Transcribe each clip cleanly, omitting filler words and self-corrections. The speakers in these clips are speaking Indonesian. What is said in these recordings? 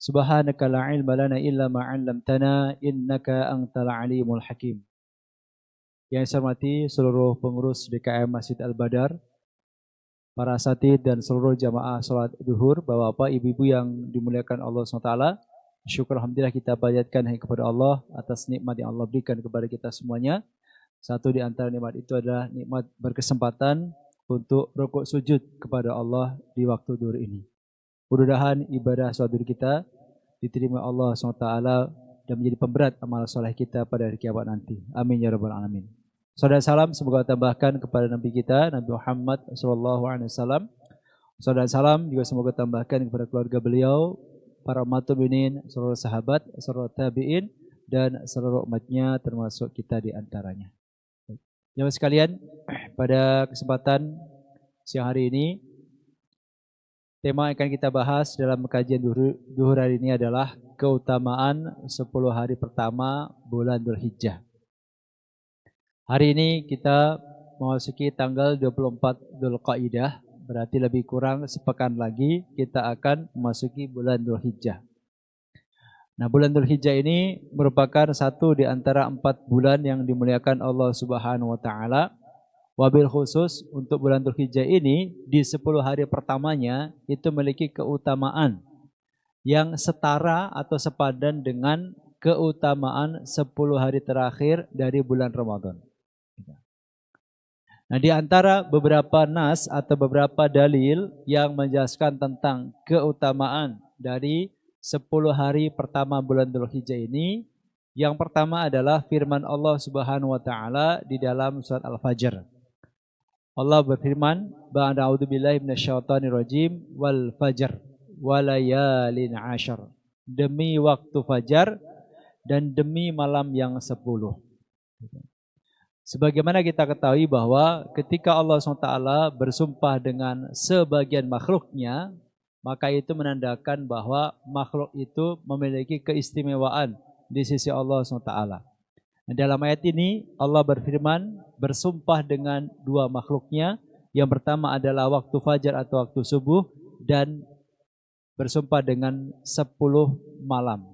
Subhanaka la ilma lana illa ma 'allamtana innaka antal alimul hakim. Yang saya hormati seluruh pengurus DKM Masjid Al-Badar, para asatidz dan seluruh jamaah salat zuhur, bapak-bapak, ibu-ibu yang dimuliakan Allah SWT. Syukur alhamdulillah kita panjatkan kepada Allah atas nikmat yang Allah berikan kepada kita semuanya. Satu di antara nikmat itu adalah nikmat berkesempatan untuk rukuk sujud kepada Allah di waktu zuhur ini. Mudah-mudahan ibadah salat zuhur kita diterima Allah SWT dan menjadi pemberat amal soleh kita pada hari kiamat nanti. Amin ya rabbal alamin. Saudara salam semoga tambahkan kepada Nabi kita Nabi Muhammad SAW. Saudara salam juga semoga tambahkan kepada keluarga beliau, para umat mukminin, seluruh sahabat, seluruh tabi'in dan seluruh umatnya termasuk kita di antaranya. Jemaah sekalian, pada kesempatan siang hari ini tema yang akan kita bahas dalam kajian zuhur hari ini adalah keutamaan 10 hari pertama bulan Dzulhijjah. Hari ini kita memasuki tanggal 24 Dzulqa'dah, berarti lebih kurang sepekan lagi kita akan memasuki bulan Dzulhijjah. Nah, bulan Dzulhijjah ini merupakan satu di antara 4 bulan yang dimuliakan Allah Subhanahu wa taala. Wabil khusus untuk bulan Dzulhijjah ini di 10 hari pertamanya itu memiliki keutamaan yang setara atau sepadan dengan keutamaan 10 hari terakhir dari bulan Ramadan. Nah, di antara beberapa nas atau beberapa dalil yang menjelaskan tentang keutamaan dari 10 hari pertama bulan Dzulhijjah ini, yang pertama adalah firman Allah Subhanahu wa taala di dalam surat Al-Fajr. Allah berfirman, ba'da a'udzubillahi minasyaitonir rajim, wal fajr walayalin 'ashar. Demi waktu fajar dan demi malam yang 10. Sebagaimana kita ketahui bahwa ketika Allah SWT bersumpah dengan sebagian makhluknya, maka itu menandakan bahwa makhluk itu memiliki keistimewaan di sisi Allah SWT. Dalam ayat ini Allah berfirman bersumpah dengan 2 makhluknya. Yang pertama adalah waktu fajar atau waktu subuh, dan bersumpah dengan 10 malam.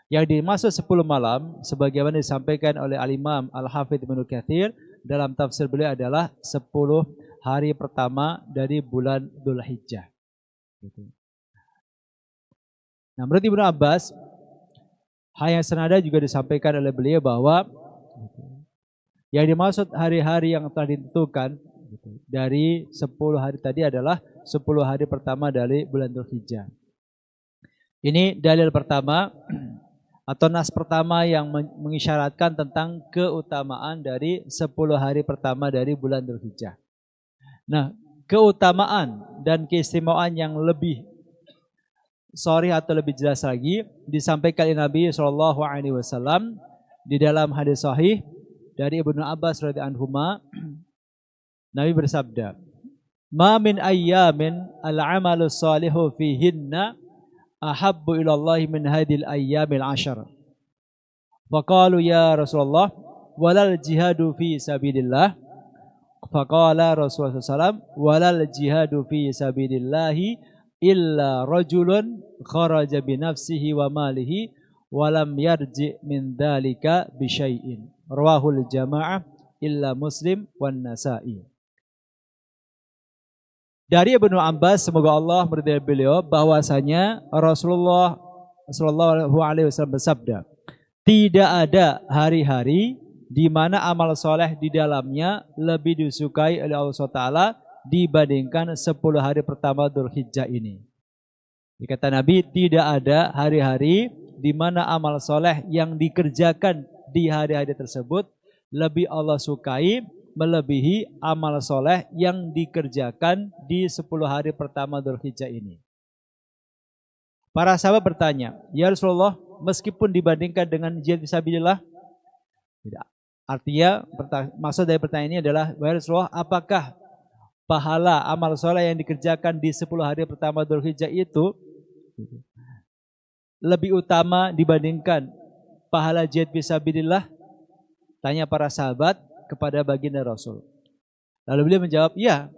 Yang dimaksud 10 malam sebagaimana disampaikan oleh Al-Imam Al-Hafidz Ibnu Katsir dalam tafsir beliau adalah 10 hari pertama dari bulan Dzulhijjah. Nah, menurut Ibnu Abbas, hal yang senada juga disampaikan oleh beliau bahwa yang dimaksud hari-hari yang telah ditentukan dari 10 hari tadi adalah 10 hari pertama dari bulan Dzulhijjah. Ini dalil pertama atau nas pertama yang mengisyaratkan tentang keutamaan dari 10 hari pertama dari bulan Dzulhijjah. Nah, keutamaan dan keistimewaan yang lebih sharih atau lebih jelas lagi disampaikan oleh Nabi SAW di dalam hadis sahih dari Ibnu Abbas radhiyallahu anhuma. Nabi bersabda, "Ma min ayyamin al-'amalu shalihu fihinna ahabbu ila Allah min hadhil ayyamil 'ashar." Faqalu ya Rasulullah, walal jihadu fi sabilillah. Faqala Rasulullah SAW, walal jihadu fi sabilillahi illa rajulun kharaja bi nafsihi wa malihi wa lam yarji min dzalika bi syai'in. Rawahul jamaah illa Muslim wan Nasa'i. Dari Ibnu Abbas, semoga Allah meridai beliau, bahwasanya Rasulullah sallallahu alaihi wasallam bersabda, tidak ada hari-hari di mana amal soleh di dalamnya lebih disukai oleh Allah SWT dibandingkan 10 hari pertama Dzulhijjah ini. Kata Nabi, tidak ada hari-hari di mana amal soleh yang dikerjakan di hari-hari tersebut lebih Allah sukai melebihi amal soleh yang dikerjakan di 10 hari pertama Dzulhijjah ini. Para sahabat bertanya, ya Rasulullah, meskipun dibandingkan dengan jihad fisabilillah? Tidak. Artinya, maksud dari pertanyaan ini adalah, ya Rasulullah, apakah pahala amal soleh yang dikerjakan di 10 hari pertama Dzulhijjah itu lebih utama dibandingkan pahala jihad fisabilillah? Tanya para sahabat kepada baginda Rasul. Lalu beliau menjawab, ya,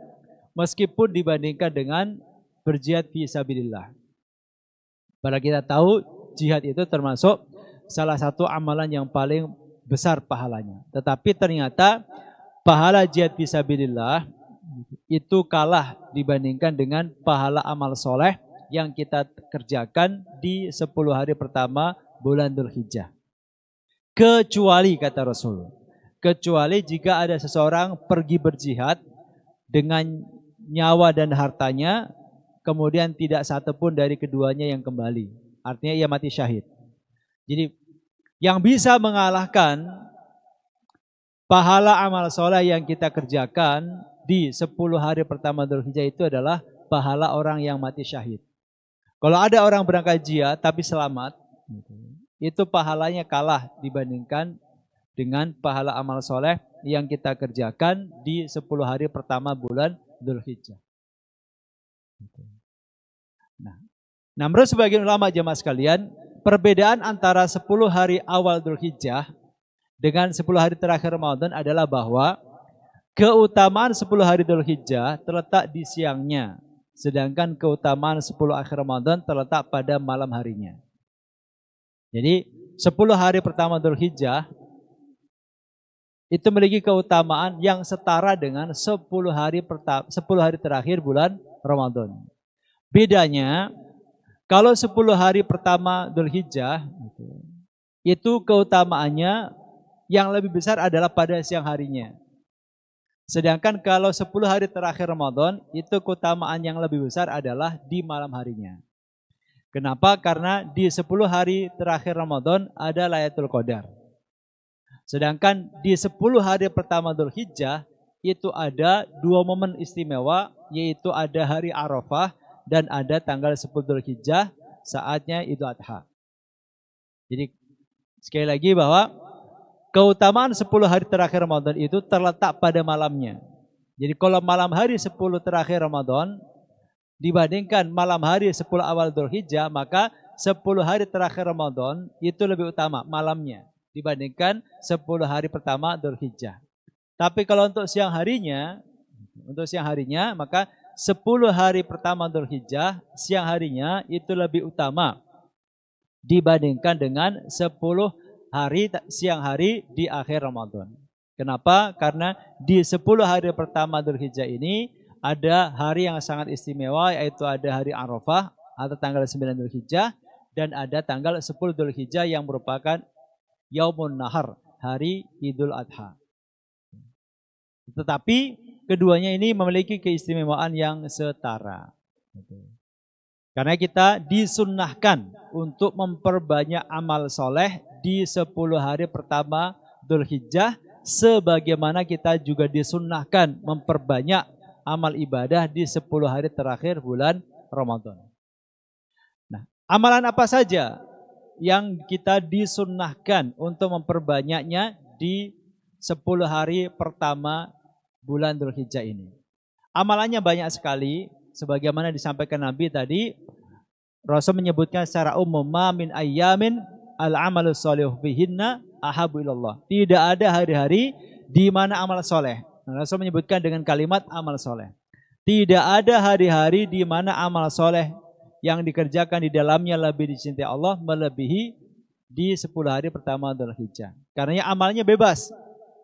meskipun dibandingkan dengan berjihad fisabilillah. Padahal kita tahu jihad itu termasuk salah satu amalan yang paling besar pahalanya. Tetapi ternyata pahala jihad fisabilillah itu kalah dibandingkan dengan pahala amal soleh yang kita kerjakan di 10 hari pertama bulan Dzulhijjah. Kecuali kata Rasul, kecuali jika ada seseorang pergi berjihad dengan nyawa dan hartanya, kemudian tidak satu pun dari keduanya yang kembali. Artinya ia mati syahid. Jadi yang bisa mengalahkan pahala amal soleh yang kita kerjakan di 10 hari pertama Dzulhijjah itu adalah pahala orang yang mati syahid. Kalau ada orang berangkat jihad tapi selamat, itu pahalanya kalah dibandingkan dengan pahala amal soleh yang kita kerjakan di 10 hari pertama bulan Dzulhijjah. Nah, menurut sebagian ulama jamaah sekalian, perbedaan antara 10 hari awal Dzulhijjah dengan 10 hari terakhir Ramadan adalah bahwa keutamaan 10 hari Dzulhijjah terletak di siangnya, sedangkan keutamaan 10 akhir Ramadan terletak pada malam harinya. Jadi 10 hari pertama Dzulhijjah itu memiliki keutamaan yang setara dengan 10 hari terakhir bulan Ramadan. Bedanya, kalau 10 hari pertama Dzulhijjah itu keutamaannya yang lebih besar adalah pada siang harinya. Sedangkan kalau 10 hari terakhir Ramadan, itu keutamaan yang lebih besar adalah di malam harinya. Kenapa? Karena di 10 hari terakhir Ramadan ada Lailatul Qadar. Sedangkan di 10 hari pertama Dzulhijjah, itu ada 2 momen istimewa, yaitu ada hari Arafah dan ada tanggal 10 Dzulhijjah, saatnya Idul Adha. Jadi sekali lagi bahwa keutamaan 10 hari terakhir Ramadan itu terletak pada malamnya. Jadi kalau malam hari 10 terakhir Ramadan dibandingkan malam hari 10 awal Dzulhijjah, maka 10 hari terakhir Ramadan itu lebih utama malamnya dibandingkan 10 hari pertama Dzulhijjah. Tapi kalau untuk siang harinya maka 10 hari pertama Dzulhijjah siang harinya itu lebih utama dibandingkan dengan 10 hari siang hari di akhir Ramadan. Kenapa? Karena di 10 hari pertama Dzulhijjah ini ada hari yang sangat istimewa, yaitu ada hari Arafah atau tanggal 9 Dzulhijjah dan ada tanggal 10 Dzulhijjah yang merupakan Yaumun Nahar, hari Idul Adha. Tetapi keduanya ini memiliki keistimewaan yang setara. Karena kita disunnahkan untuk memperbanyak amal soleh di 10 hari pertama Dzulhijjah, sebagaimana kita juga disunnahkan memperbanyak amal ibadah di 10 hari terakhir bulan Ramadan. Nah, amalan apa saja yang kita disunnahkan untuk memperbanyaknya di 10 hari pertama bulan Dzulhijjah ini? Amalannya banyak sekali, sebagaimana disampaikan Nabi tadi. Rasul menyebutkan secara umum, ma min ayyamin al-amalu sholih fihinna ahabu ilallah. Tidak ada hari-hari di mana amal soleh. Rasul menyebutkan dengan kalimat amal soleh. Tidak ada hari-hari di mana amal soleh yang dikerjakan di dalamnya lebih dicintai Allah melebihi di 10 hari pertama Dzulhijjah. Karena amalnya bebas.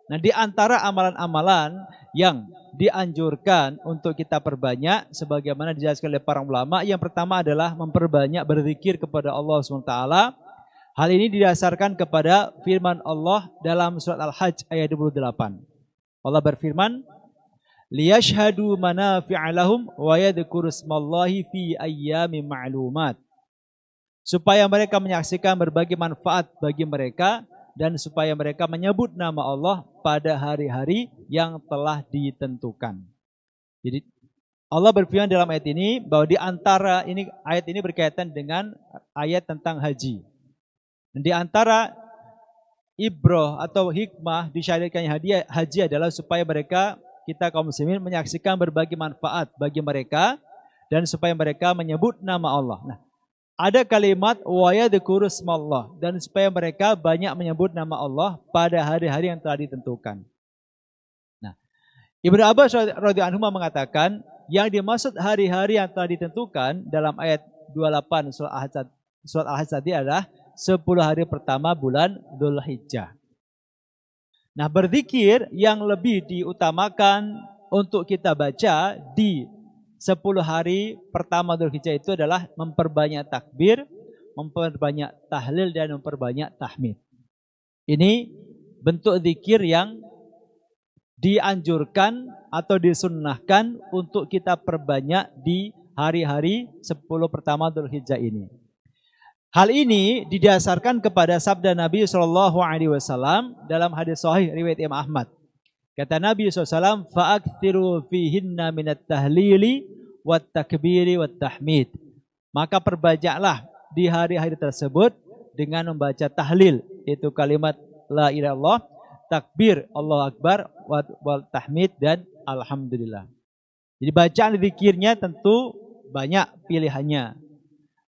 Nah, di antara amalan-amalan yang dianjurkan untuk kita perbanyak, sebagaimana dijelaskan oleh para ulama, yang pertama adalah memperbanyak berzikir kepada Allah SWT. Hal ini didasarkan kepada firman Allah dalam surat Al-Hajj ayat 28. Allah berfirman, liyashhadu manafi'a lahum wa yadhkuru ismallahi fi ayyamin ma'lumat. Supaya mereka menyaksikan berbagai manfaat bagi mereka dan supaya mereka menyebut nama Allah pada hari-hari yang telah ditentukan. Jadi Allah berfirman dalam ayat ini bahwa di antara ini ayat ini berkaitan dengan ayat tentang haji. Dan di antara ibrah atau hikmah disyariatkannya haji adalah supaya mereka, kita kaum muslimin, menyaksikan berbagai manfaat bagi mereka dan supaya mereka menyebut nama Allah. Nah, ada kalimat wa yadhkuru ismallah, dan supaya mereka banyak menyebut nama Allah pada hari-hari yang telah ditentukan. Nah, Ibnu Abbas radhiyallahu anhu mengatakan yang dimaksud hari-hari yang telah ditentukan dalam ayat 28 surah surat Al-Hajj tadi adalah 10 hari pertama bulan Dzulhijjah. Nah, berzikir yang lebih diutamakan untuk kita baca di 10 hari pertama Dzulhijjah itu adalah memperbanyak takbir, memperbanyak tahlil, dan memperbanyak tahmid. Ini bentuk zikir yang dianjurkan atau disunnahkan untuk kita perbanyak di hari-hari 10 pertama Dzulhijjah ini. Hal ini didasarkan kepada sabda Nabi SAW dalam hadis sahih riwayat Imam Ahmad. Kata Nabi SAW, fa'aktsiru fihinna minat tahlili wat takbiri wat tahmid. Maka perbanyaklah di hari-hari tersebut dengan membaca tahlil, itu kalimat la ilaha illallah, takbir Allahu Akbar, wal tahmid, dan alhamdulillah. Jadi bacaan zikirnya tentu banyak pilihannya.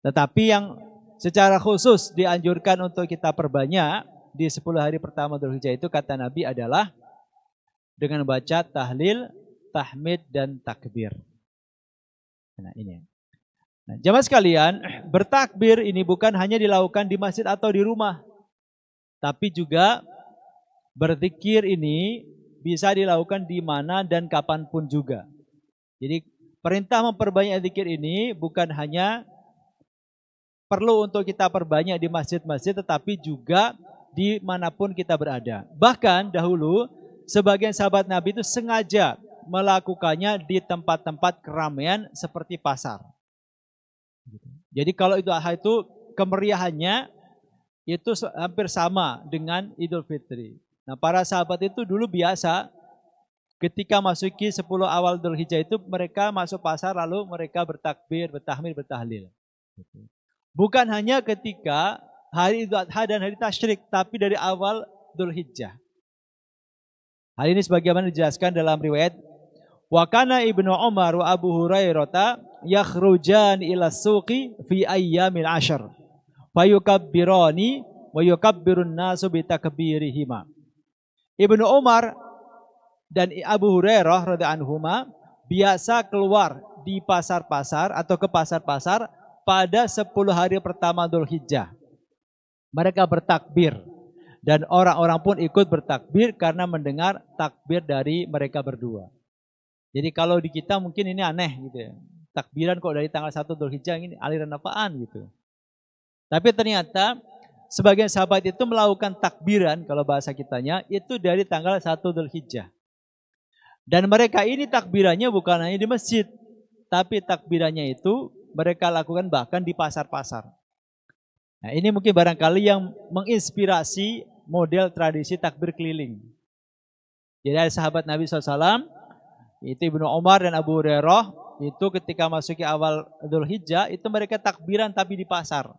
Tetapi yang secara khusus dianjurkan untuk kita perbanyak di 10 hari pertama Dzulhijjah itu kata Nabi adalah dengan baca tahlil, tahmid, dan takbir. Nah, ini. Nah, jamaah sekalian, bertakbir ini bukan hanya dilakukan di masjid atau di rumah, tapi juga berzikir ini bisa dilakukan di mana dan kapanpun juga. Jadi perintah memperbanyak zikir ini bukan hanya perlu untuk kita perbanyak di masjid-masjid, tetapi juga dimanapun kita berada. Bahkan dahulu sebagian sahabat Nabi itu sengaja melakukannya di tempat-tempat keramaian seperti pasar. Jadi kalau itu kemeriahannya itu hampir sama dengan Idul Fitri. Nah, para sahabat itu dulu biasa ketika masuki 10 awal Dzulhijjah itu mereka masuk pasar lalu mereka bertakbir, bertahmid, bertahlil. Bukan hanya ketika hari Idul Adha dan hari Tasyrik, tapi dari awal Dzulhijjah. Hal ini sebagaimana dijelaskan dalam riwayat wa kana Ibnu Umar wa Abu Hurairah yakhrujan ila suqi fi ayyamil ashr fayukabbirani wa yukabbirun nasu bi takbirihima. Ibnu Umar dan Abu Hurairah radhiyallahu anhuma biasa keluar di pasar-pasar atau ke pasar-pasar pada 10 hari pertama Dzulhijjah. Mereka bertakbir dan orang-orang pun ikut bertakbir karena mendengar takbir dari mereka berdua. Jadi kalau di kita mungkin ini aneh gitu ya. Takbiran kok dari tanggal 1 Dzulhijjah, ini aliran apaan gitu. Tapi ternyata sebagian sahabat itu melakukan takbiran, kalau bahasa kitanya, itu dari tanggal 1 Dzulhijjah. Dan mereka ini takbirannya bukan hanya di masjid, tapi takbirannya itu mereka lakukan bahkan di pasar-pasar. Nah, ini mungkin barangkali yang menginspirasi model tradisi takbir keliling. Jadi ada sahabat Nabi SAW, itu Ibnu Umar dan Abu Hurairah, itu ketika masuki awal Dzulhijjah, itu mereka takbiran tapi di pasar.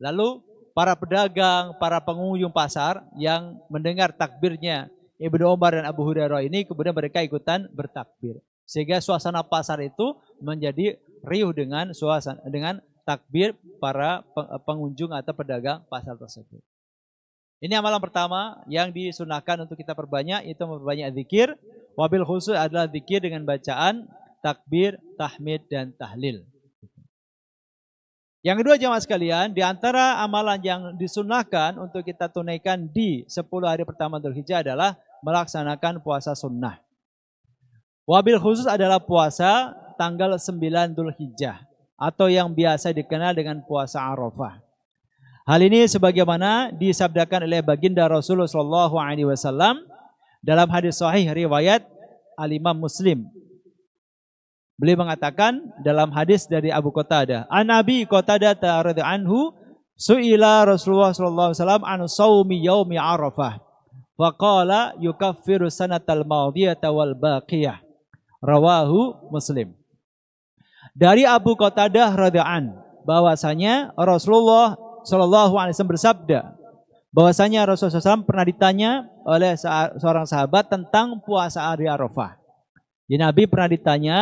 Lalu para pedagang, para pengunjung pasar yang mendengar takbirnya Ibnu Umar dan Abu Hurairah ini, kemudian mereka ikutan bertakbir. Sehingga suasana pasar itu menjadi riuh dengan takbir para pengunjung atau pedagang pasar tersebut. Ini amalan pertama yang disunahkan untuk kita perbanyak, itu memperbanyak zikir. Wabil khusus adalah zikir dengan bacaan takbir, tahmid, dan tahlil. Yang kedua jamaah sekalian, di antara amalan yang disunahkan untuk kita tunaikan di 10 hari pertama Dzulhijjah adalah melaksanakan puasa sunnah. Wabil khusus adalah puasa tanggal 9 Dzulhijjah atau yang biasa dikenal dengan puasa Arafah. Hal ini sebagaimana disabdakan oleh baginda Rasulullah SAW dalam hadis sahih riwayat Al-Imam Muslim. Beliau mengatakan dalam hadis dari Abu Qatadah, an Abi Qatadah radhiyallahu anhu su'ila Rasulullah sallallahu alaihi wasallam an shaumi yaumi Arafah wa qala yukaffiru sanatal madiyata wal baqiyah. Rawahu Muslim. Dari Abu Qatadah radhiyallahu anhu bahwasanya Rasulullah sallallahu alaihi wasallam bersabda bahwasanya Rasulullah SAW pernah ditanya oleh seorang sahabat tentang puasa hari Arafah. Jadi Nabi pernah ditanya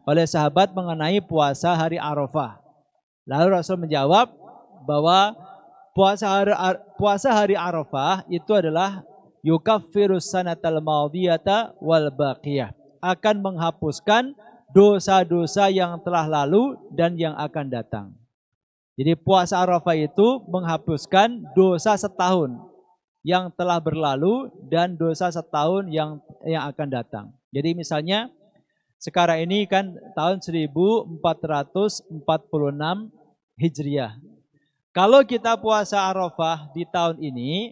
oleh sahabat mengenai puasa hari Arafah. Lalu Rasul menjawab bahwa puasa hari Arafah itu adalah yukaffirus sanatal madiyata wal baqiyah, akan menghapuskan dosa-dosa yang telah lalu dan yang akan datang. Jadi puasa Arafah itu menghapuskan dosa setahun yang telah berlalu dan dosa setahun yang akan datang. Jadi misalnya sekarang ini kan tahun 1446 Hijriah. Kalau kita puasa Arafah di tahun ini,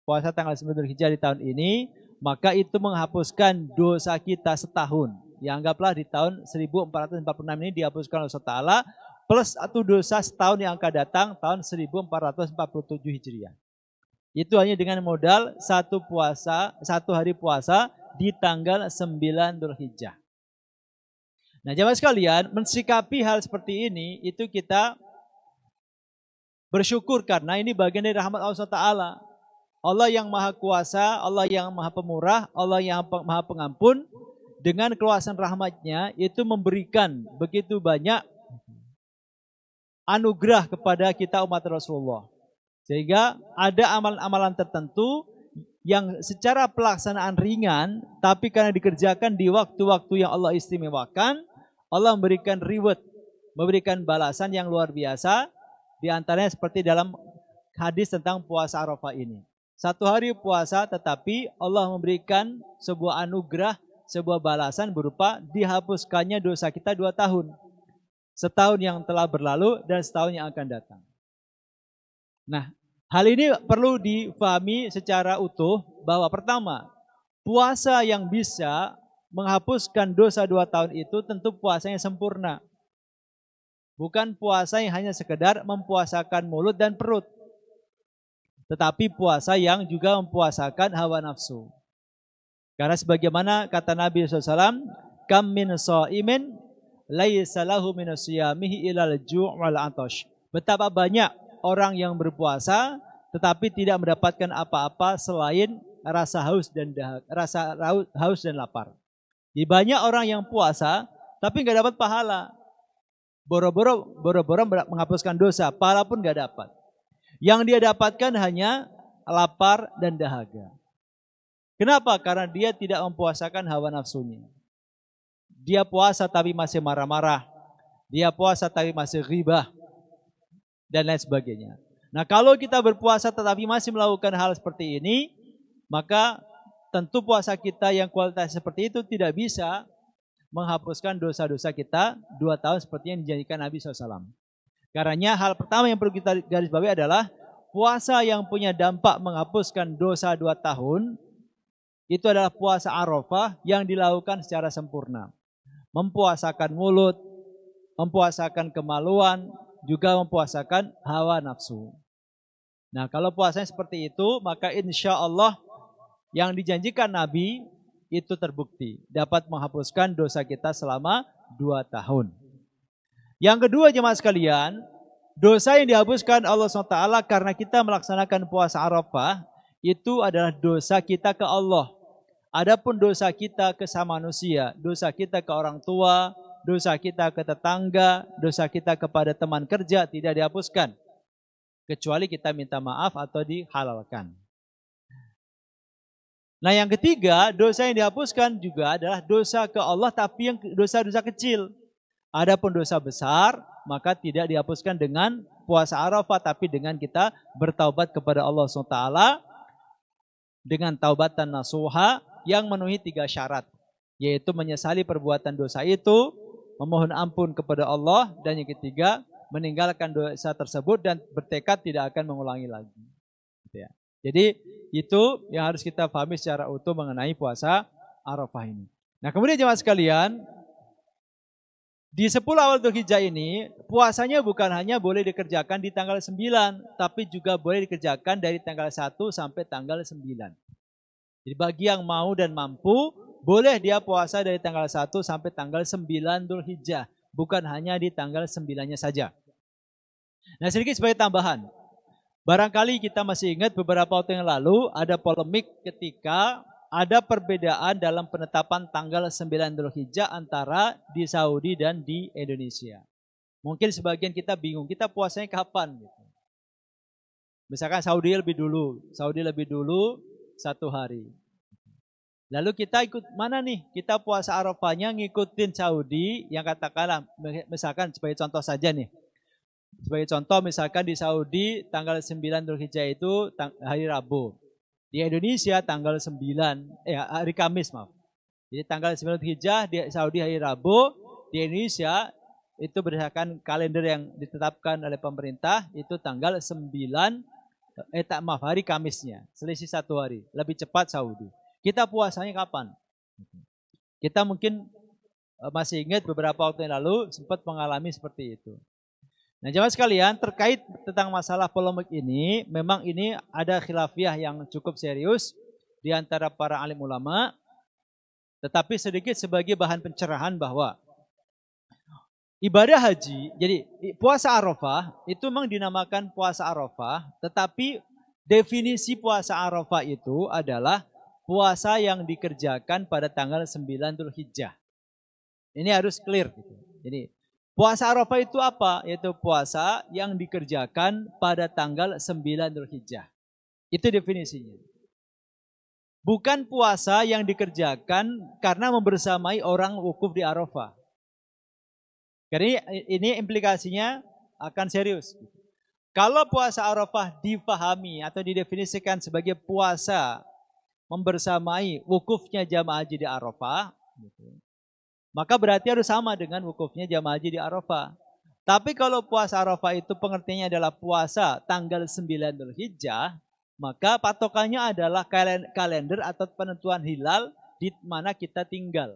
puasa tanggal 9 Dzulhijjah di tahun ini, maka itu menghapuskan dosa kita setahun. Ya, anggaplah di tahun 1446 ini dihapuskan oleh Allah Ta'ala, plus satu dosa setahun yang akan datang tahun 1447 Hijriah. Itu hanya dengan modal satu hari puasa di tanggal 9 Dzulhijjah. Nah, jemaah sekalian, mensikapi hal seperti ini itu kita bersyukur karena ini bagian dari rahmat Allah Ta'ala. Allah yang maha kuasa, Allah yang maha pemurah, Allah yang maha pengampun, dengan keluasan rahmatnya itu memberikan begitu banyak anugerah kepada kita umat Rasulullah. Sehingga ada amalan-amalan tertentu yang secara pelaksanaan ringan, tapi karena dikerjakan di waktu-waktu yang Allah istimewakan, Allah memberikan reward, memberikan balasan yang luar biasa, di antaranya seperti dalam hadis tentang puasa Arafah ini. Satu hari puasa tetapi Allah memberikan sebuah anugerah, sebuah balasan berupa dihapuskannya dosa kita 2 tahun. Setahun yang telah berlalu dan setahun yang akan datang. Nah, hal ini perlu difahami secara utuh bahwa pertama, puasa yang bisa menghapuskan dosa 2 tahun itu tentu puasanya sempurna. Bukan puasa yang hanya sekedar mempuasakan mulut dan perut. Tetapi puasa yang juga mempuasakan hawa nafsu. Karena sebagaimana kata Nabi SAW, kam min sha'imin laisa lahu min siyamihi ilal ju' wal 'atash. Betapa banyak orang yang berpuasa tetapi tidak mendapatkan apa-apa selain rasa haus dan lapar. Di banyak orang yang puasa tapi nggak dapat pahala. Boro-boro menghapuskan dosa, pahala pun nggak dapat. Yang dia dapatkan hanya lapar dan dahaga. Kenapa? Karena dia tidak mempuasakan hawa nafsunya. Dia puasa tapi masih marah-marah. Dia puasa tapi masih ghibah. Dan lain sebagainya. Nah, kalau kita berpuasa tetapi masih melakukan hal seperti ini, maka tentu puasa kita yang kualitas seperti itu tidak bisa menghapuskan dosa-dosa kita 2 tahun seperti yang dijanjikan Nabi SAW. Karena hal pertama yang perlu kita garis bawahi adalah puasa yang punya dampak menghapuskan dosa 2 tahun itu adalah puasa Arafah yang dilakukan secara sempurna. Mempuasakan mulut, mempuasakan kemaluan, juga mempuasakan hawa nafsu. Nah, kalau puasanya seperti itu, maka insya Allah yang dijanjikan Nabi itu terbukti. Dapat menghapuskan dosa kita selama 2 tahun. Yang kedua jemaah sekalian, dosa yang dihapuskan Allah SWT karena kita melaksanakan puasa Arafah itu adalah dosa kita ke Allah. Adapun dosa kita ke sama manusia, dosa kita ke orang tua, dosa kita ke tetangga, dosa kita kepada teman kerja tidak dihapuskan. Kecuali kita minta maaf atau dihalalkan. Nah, yang ketiga, dosa yang dihapuskan juga adalah dosa ke Allah tapi yang dosa-dosa kecil. Adapun dosa besar, maka tidak dihapuskan dengan puasa Arafah, tapi dengan kita bertaubat kepada Allah SWT dengan taubatan nasuha yang memenuhi 3 syarat, yaitu menyesali perbuatan dosa itu, memohon ampun kepada Allah, dan yang ketiga, meninggalkan dosa tersebut dan bertekad tidak akan mengulangi lagi. Jadi itu yang harus kita pahami secara utuh mengenai puasa Arafah ini. Nah, kemudian jemaah sekalian, di 10 awal Dzulhijjah ini, puasanya bukan hanya boleh dikerjakan di tanggal 9, tapi juga boleh dikerjakan dari tanggal 1 sampai tanggal 9. Jadi bagi yang mau dan mampu, boleh dia puasa dari tanggal 1 sampai tanggal 9 Dzulhijjah, bukan hanya di tanggal 9-nya saja. Nah, sedikit sebagai tambahan. Barangkali kita masih ingat beberapa waktu yang lalu ada polemik ketika ada perbedaan dalam penetapan tanggal 9 Dzulhijjah antara di Saudi dan di Indonesia. Mungkin sebagian kita bingung, kita puasanya kapan? Gitu. Misalkan Saudi lebih dulu 1 hari. Lalu kita ikut mana nih? Kita puasa Arafahnya ngikutin Saudi yang katakanlah, misalkan sebagai contoh saja nih. Sebagai contoh misalkan di Saudi tanggal 9 Dzulhijjah itu hari Rabu. Di Indonesia tanggal 9, hari Kamis maaf. Jadi tanggal 9 Dzulhijjah di Saudi hari Rabu, di Indonesia itu berdasarkan kalender yang ditetapkan oleh pemerintah itu tanggal 9, hari Kamisnya, selisih 1 hari, lebih cepat Saudi. Kita puasanya kapan? Kita mungkin masih ingat beberapa waktu yang lalu sempat mengalami seperti itu. Nah, jemaah sekalian, terkait tentang masalah polemik ini, memang ini ada khilafiyah yang cukup serius di antara para alim ulama, tetapi sedikit sebagai bahan pencerahan bahwa ibadah haji, jadi puasa Arafah itu memang dinamakan puasa Arafah, tetapi definisi puasa Arafah itu adalah puasa yang dikerjakan pada tanggal 9 Dzulhijjah. Ini harus clear gitu. Jadi puasa Arafah itu apa? Yaitu puasa yang dikerjakan pada tanggal 9 Dzulhijjah. Itu definisinya. Bukan puasa yang dikerjakan karena membersamai orang wukuf di Arafah. Karena ini implikasinya akan serius. Kalau puasa Arafah difahami atau didefinisikan sebagai puasa membersamai wukufnya jamaah haji di Arafah, maka berarti harus sama dengan wukufnya jamaah haji di Arafah. Tapi kalau puasa Arafah itu pengertiannya adalah puasa tanggal 9 Dzulhijjah, maka patokannya adalah kalender atau penentuan hilal di mana kita tinggal.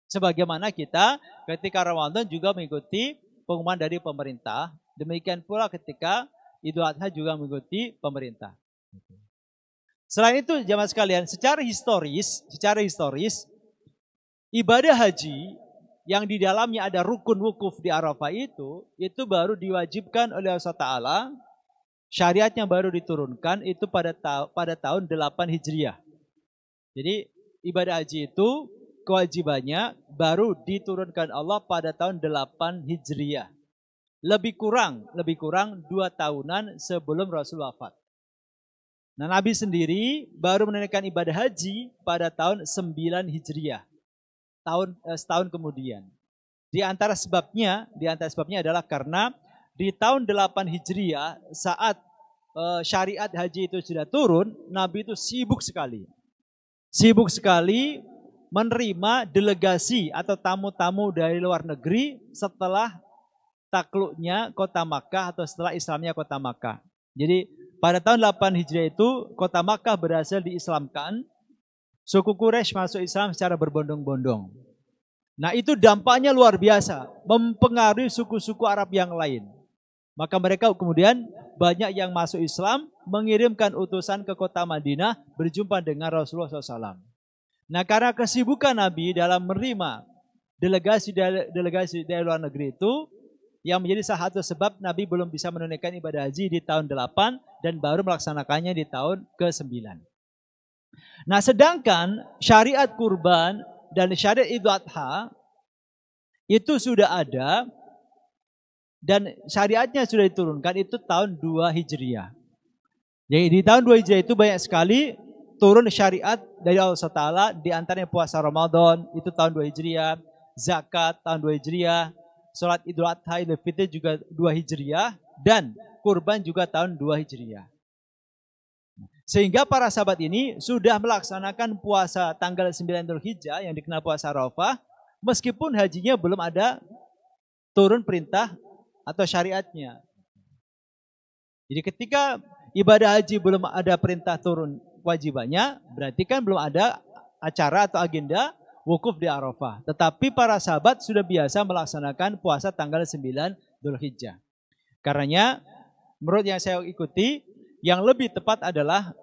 Sebagaimana kita ketika Ramadan juga mengikuti pengumuman dari pemerintah, demikian pula ketika Idul Adha juga mengikuti pemerintah. Selain itu jemaah sekalian, secara historis ibadah haji yang di dalamnya ada rukun wukuf di Arafah itu baru diwajibkan oleh Allah Ta'ala, syariatnya baru diturunkan itu pada tahun 8 Hijriah. Jadi ibadah haji itu kewajibannya baru diturunkan Allah pada tahun 8 Hijriah. Lebih kurang 2 tahunan sebelum Rasul wafat. Nah, Nabi sendiri baru menunaikan ibadah haji pada tahun 9 Hijriah. Setahun kemudian. Di antara sebabnya adalah karena di tahun 8 Hijriah saat syariat haji itu sudah turun, Nabi itu sibuk sekali menerima delegasi atau tamu-tamu dari luar negeri setelah takluknya kota Makkah atau setelah Islamnya kota Makkah. Jadi pada tahun 8 Hijriah itu kota Makkah berhasil diislamkan. Suku Quraisy masuk Islam secara berbondong-bondong. Nah, itu dampaknya luar biasa, mempengaruhi suku-suku Arab yang lain. Maka mereka kemudian banyak yang masuk Islam, mengirimkan utusan ke kota Madinah berjumpa dengan Rasulullah SAW. Nah, karena kesibukan Nabi dalam menerima delegasi dari luar negeri itu, yang menjadi salah satu sebab Nabi belum bisa menunaikan ibadah haji di tahun 8 dan baru melaksanakannya di tahun ke-9. Nah, sedangkan syariat kurban dan syariat Idul Adha itu sudah ada dan syariatnya sudah diturunkan itu tahun 2 Hijriah. Jadi di tahun 2 Hijriah itu banyak sekali turun syariat dari Allah Ta'ala, di antaranya puasa Ramadan itu tahun 2 Hijriah, zakat tahun 2 Hijriah, sholat Idul Adha Idul Fitri juga 2 Hijriah, dan kurban juga tahun 2 Hijriah. Sehingga para sahabat ini sudah melaksanakan puasa tanggal 9 Dzulhijjah yang dikenal puasa Arafah, meskipun hajinya belum ada turun perintah atau syariatnya. Jadi ketika ibadah haji belum ada perintah turun kewajibannya, berarti kan belum ada acara atau agenda wukuf di Arafah. Tetapi para sahabat sudah biasa melaksanakan puasa tanggal 9 Dzulhijjah. Karenanya menurut yang saya ikuti, yang lebih tepat adalah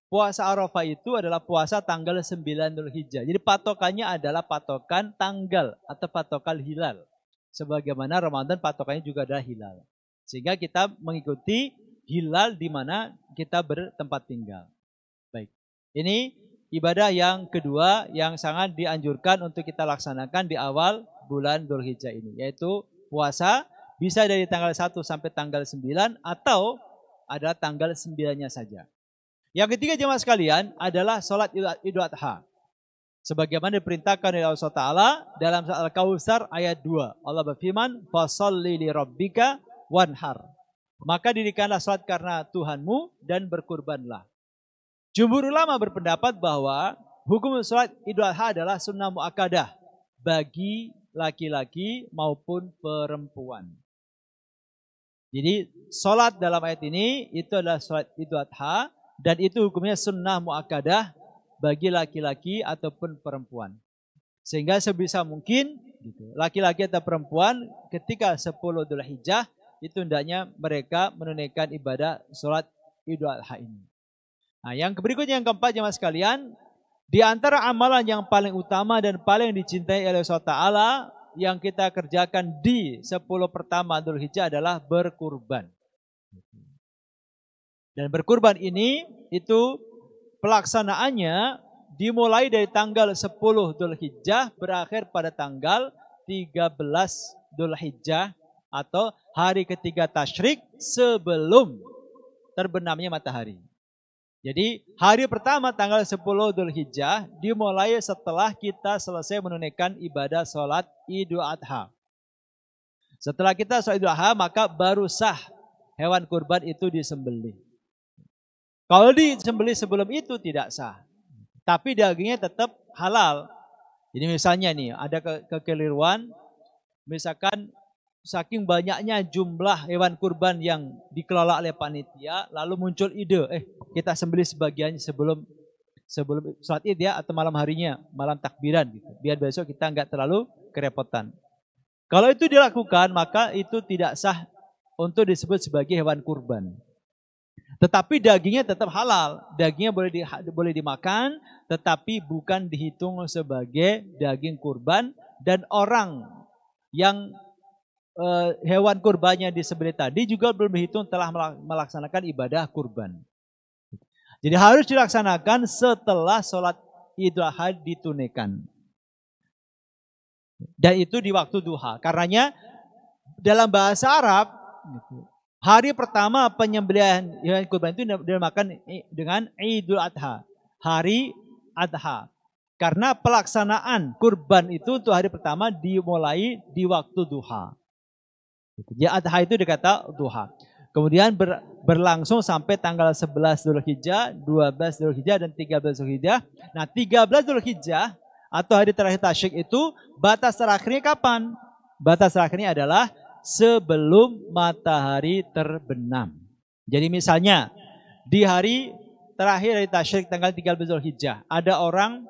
puasa Arafah itu adalah puasa tanggal 9 Dzulhijjah. Jadi patokannya adalah patokan tanggal atau patokan hilal. Sebagaimana Ramadan patokannya juga adalah hilal. Sehingga kita mengikuti hilal di mana kita bertempat tinggal. Baik. Ini ibadah yang kedua yang sangat dianjurkan untuk kita laksanakan di awal bulan Dzulhijjah ini, yaitu puasa bisa dari tanggal 1 sampai tanggal 9 atau adalah tanggal 9-nya saja. Yang ketiga jemaah sekalian adalah sholat Idul Adha. Sebagaimana diperintahkan oleh Allah Ta'ala dalam surat Al-Kautsar ayat 2. Allah berfirman, "Fasholli li rabbika wanhar. Maka dirikanlah salat karena Tuhanmu dan berkurbanlah. Jumhur ulama berpendapat bahwa hukum salat Idul Adha adalah sunnah muakkadah bagi laki-laki maupun perempuan. Jadi salat dalam ayat ini itu adalah salat Idul Adha dan itu hukumnya sunnah muakkadah bagi laki-laki ataupun perempuan. Sehingga sebisa mungkin laki-laki atau perempuan ketika 10 Dzulhijjah itu hendaknya mereka menunaikan ibadah salat Idul Adha ini. Nah, yang berikutnya yang keempat jemaah sekalian, di antara amalan yang paling utama dan paling dicintai oleh Allah Taala yang kita kerjakan di 10 pertama Dzulhijjah adalah berkurban. Dan berkurban ini itu pelaksanaannya dimulai dari tanggal 10 Dzulhijjah berakhir pada tanggal 13 Dzulhijjah atau hari ketiga tasyrik sebelum terbenamnya matahari. Jadi hari pertama tanggal 10 Dzulhijjah dimulai setelah kita selesai menunaikan ibadah sholat Idul Adha. Setelah kita sholat Idul Adha maka baru sah hewan kurban itu disembelih. Kalau disembelih sebelum itu tidak sah. Tapi dagingnya tetap halal. Jadi misalnya nih ada kekeliruan, misalkan saking banyaknya jumlah hewan kurban yang dikelola oleh panitia, lalu muncul ide, kita sembelih sebagiannya sebelum sholat Id ya, atau malam harinya, malam takbiran gitu. Biar besok kita nggak terlalu kerepotan. Kalau itu dilakukan, maka itu tidak sah untuk disebut sebagai hewan kurban. Tetapi dagingnya tetap halal, dagingnya boleh dimakan, tetapi bukan dihitung sebagai daging kurban dan orang yang hewan kurbannya disembelih tadi juga belum dihitung telah melaksanakan ibadah kurban. Jadi harus dilaksanakan setelah sholat Idul Adha ditunaikan. Dan itu di waktu duha. Karenanya dalam bahasa Arab hari pertama penyembelihan hewan kurban itu dinamakan dengan Idul Adha, hari Adha. Karena pelaksanaan kurban itu untuk hari pertama dimulai di waktu duha. Ya Adha itu dikata duha. Kemudian berlangsung sampai tanggal 11 Dzulhijjah, 12 Dzulhijjah dan 13 Dzulhijjah. Nah, 13 Dzulhijjah atau hari terakhir tasyrik itu batas terakhirnya kapan? Batas terakhirnya adalah sebelum matahari terbenam. Jadi misalnya di hari terakhir dari tasyrik tanggal 13 Dzulhijjah ada orang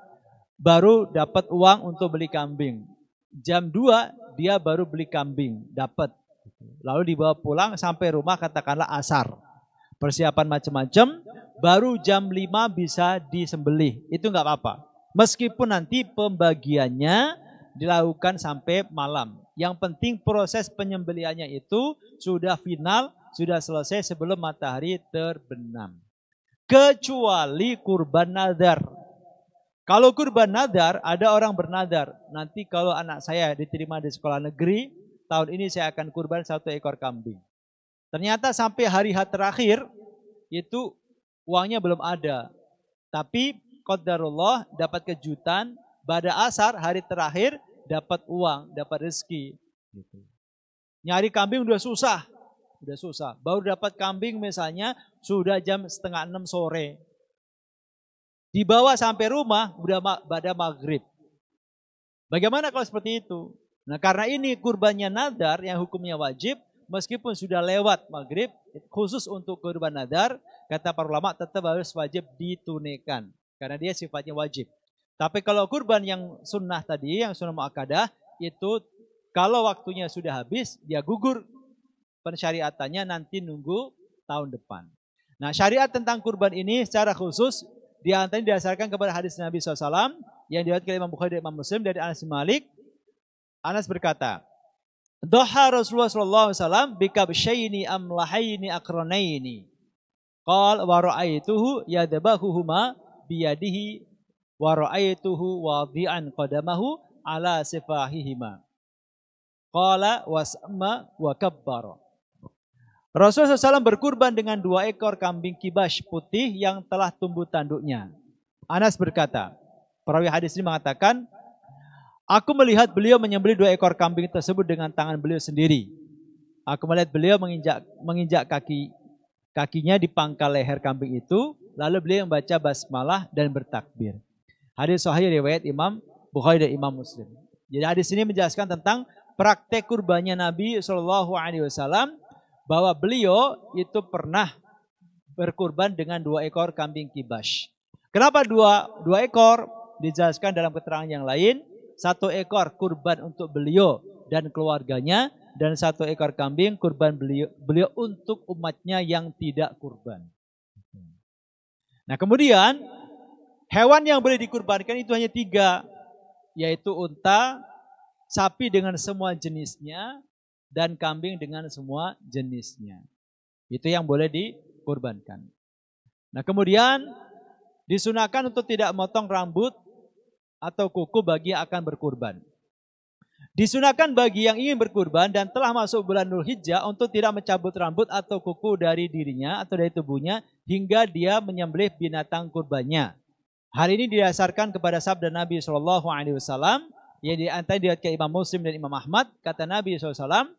baru dapat uang untuk beli kambing. Jam 2 dia baru beli kambing, dapat. Lalu dibawa pulang sampai rumah katakanlah asar. Persiapan macam-macam, baru jam 5 bisa disembelih. Itu enggak apa-apa. Meskipun nanti pembagiannya dilakukan sampai malam. Yang penting proses penyembelihannya itu sudah final, sudah selesai sebelum matahari terbenam. Kecuali kurban nadar. Kalau kurban nadar, ada orang bernadar. Nanti kalau anak saya diterima di sekolah negeri, tahun ini saya akan kurban 1 ekor kambing. Ternyata sampai hari terakhir itu uangnya belum ada. Tapi qadarullah dapat kejutan pada asar hari terakhir dapat uang, dapat rezeki. Gitu. Nyari kambing udah susah. Baru dapat kambing misalnya sudah jam 5:30 sore. Dibawa sampai rumah udah pada maghrib. Bagaimana kalau seperti itu? Nah karena ini kurbannya nadar yang hukumnya wajib, meskipun sudah lewat maghrib, khusus untuk kurban nadar, kata para ulama tetap harus wajib ditunaikan. Karena dia sifatnya wajib. Tapi kalau kurban yang sunnah tadi, yang sunnah muakkadah, itu kalau waktunya sudah habis, dia gugur pensyariatannya nanti nunggu tahun depan. Nah syariat tentang kurban ini secara khusus, diantaranya didasarkan kepada hadis Nabi SAW, yang diriwayatkan oleh Imam Bukhari dan Imam Muslim dari Anas bin Malik. Anas berkata, Doha Rasulullah SAW bikabsyaini amlahaini akranaini. Qal wa ra'aituhu yadbahuhuma biyadihi wa ra'aituhu wadi'an qadamahu ala sifahihima. Qala wasma wa kabbara. Rasulullah SAW berkurban dengan 2 ekor kambing kibas putih yang telah tumbuh tanduknya. Anas berkata, perawi hadis ini mengatakan, aku melihat beliau menyembelih 2 ekor kambing tersebut dengan tangan beliau sendiri. Aku melihat beliau menginjak kakinya di pangkal leher kambing itu, lalu beliau membaca basmalah dan bertakbir. Hadis sahih riwayat Imam Bukhari dan Imam Muslim. Jadi hadis ini menjelaskan tentang praktek kurbannya Nabi SAW, bahwa beliau itu pernah berkurban dengan 2 ekor kambing kibas. Kenapa dua ekor? Dijelaskan dalam keterangan yang lain. 1 ekor kurban untuk beliau dan keluarganya, dan 1 ekor kambing kurban beliau untuk umatnya yang tidak kurban. Nah kemudian hewan yang boleh dikurbankan itu hanya 3, yaitu unta, sapi dengan semua jenisnya, dan kambing dengan semua jenisnya. Itu yang boleh dikurbankan. Nah kemudian disunahkan untuk tidak memotong rambut atau kuku bagi yang akan berkurban. Disunahkan bagi yang ingin berkurban dan telah masuk bulan Dzulhijjah untuk tidak mencabut rambut atau kuku dari dirinya atau dari tubuhnya hingga dia menyembelih binatang kurbannya. Hal ini didasarkan kepada sabda Nabi SAW yang diantaranya diriwayatkan Imam Muslim dan Imam Ahmad. Kata Nabi SAW,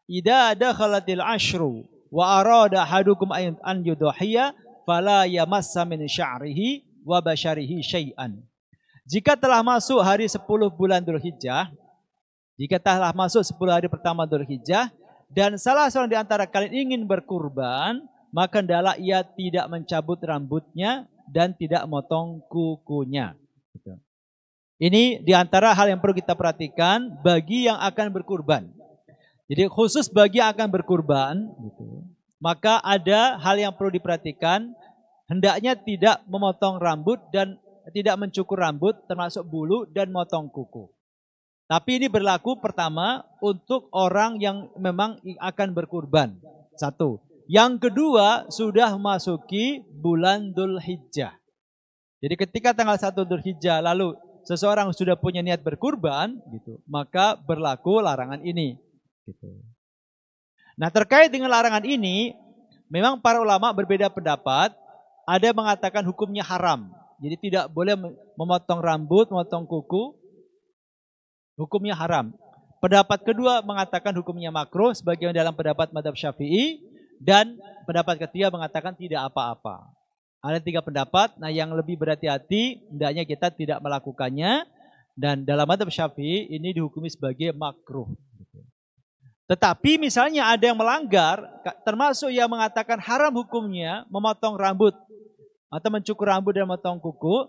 "Idza dakhalatil ashru wa arada ahadukum an yudhiya fala yamassa min sya'rihi wa basharihi syai'an." Jika telah masuk hari 10 bulan Dzulhijjah, jika telah masuk 10 hari pertama Dzulhijjah dan salah seorang di antara kalian ingin berkurban, maka hendaklah ia tidak mencabut rambutnya dan tidak memotong kukunya. Ini di antara hal yang perlu kita perhatikan bagi yang akan berkurban. Jadi khusus bagi yang akan berkurban, maka ada hal yang perlu diperhatikan. Hendaknya tidak memotong rambut dan tidak mencukur rambut, termasuk bulu dan motong kuku. Tapi ini berlaku pertama untuk orang yang memang akan berkurban. 1. Yang kedua, sudah memasuki bulan Dzulhijjah. Jadi ketika tanggal 1 Dzulhijjah lalu seseorang sudah punya niat berkurban, maka berlaku larangan ini. Nah terkait dengan larangan ini, memang para ulama berbeda pendapat. Ada yang mengatakan hukumnya haram. Jadi tidak boleh memotong rambut, memotong kuku. Hukumnya haram. Pendapat kedua mengatakan hukumnya makruh, sebagaimana dalam pendapat mazhab Syafi'i, dan pendapat ketiga mengatakan tidak apa-apa. Ada 3 pendapat. Nah yang lebih berhati-hati hendaknya kita tidak melakukannya, dan dalam mazhab Syafi'i ini dihukumi sebagai makruh. Tetapi misalnya ada yang melanggar, termasuk yang mengatakan haram hukumnya memotong rambut atau mencukur rambut dan memotong kuku,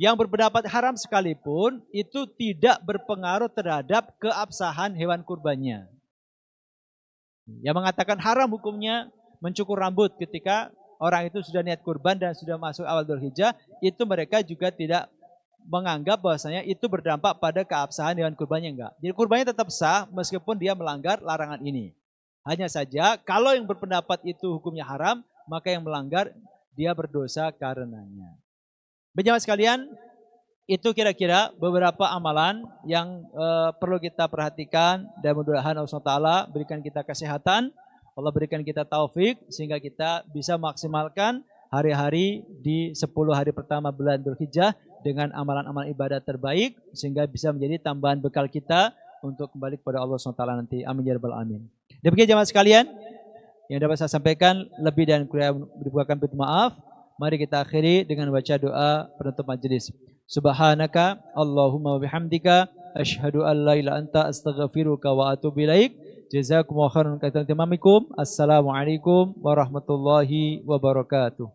yang berpendapat haram sekalipun itu tidak berpengaruh terhadap keabsahan hewan kurbannya. Yang mengatakan haram hukumnya mencukur rambut ketika orang itu sudah niat kurban dan sudah masuk awal Dzulhijjah, itu mereka juga tidak menganggap bahwasanya itu berdampak pada keabsahan hewan kurbannya, enggak. Jadi kurbannya tetap sah meskipun dia melanggar larangan ini. Hanya saja kalau yang berpendapat itu hukumnya haram, maka yang melanggar dia berdosa karenanya. Berjamaah sekalian, itu kira-kira beberapa amalan yang perlu kita perhatikan, dan mudah-mudahan Allah SWT berikan kita kesehatan, Allah berikan kita taufik sehingga kita bisa maksimalkan hari-hari di 10 hari pertama bulan Dzulhijjah dengan amalan-amalan ibadah terbaik sehingga bisa menjadi tambahan bekal kita untuk kembali kepada Allah SWT nanti. Amin ya rabbal alamin. Demikian jamaah sekalian yang dapat saya sampaikan, lebih dan kurang dibukakan pintu maaf. Mari kita akhiri dengan baca doa penutup majelis. Subhanaka Allahumma wa bihamdika asyhadu an la ilaha illa anta astaghfiruka wa atubu ilaik. Jazakumullahu khairan kaitan timamikum. Assalamualaikum warahmatullahi wabarakatuh.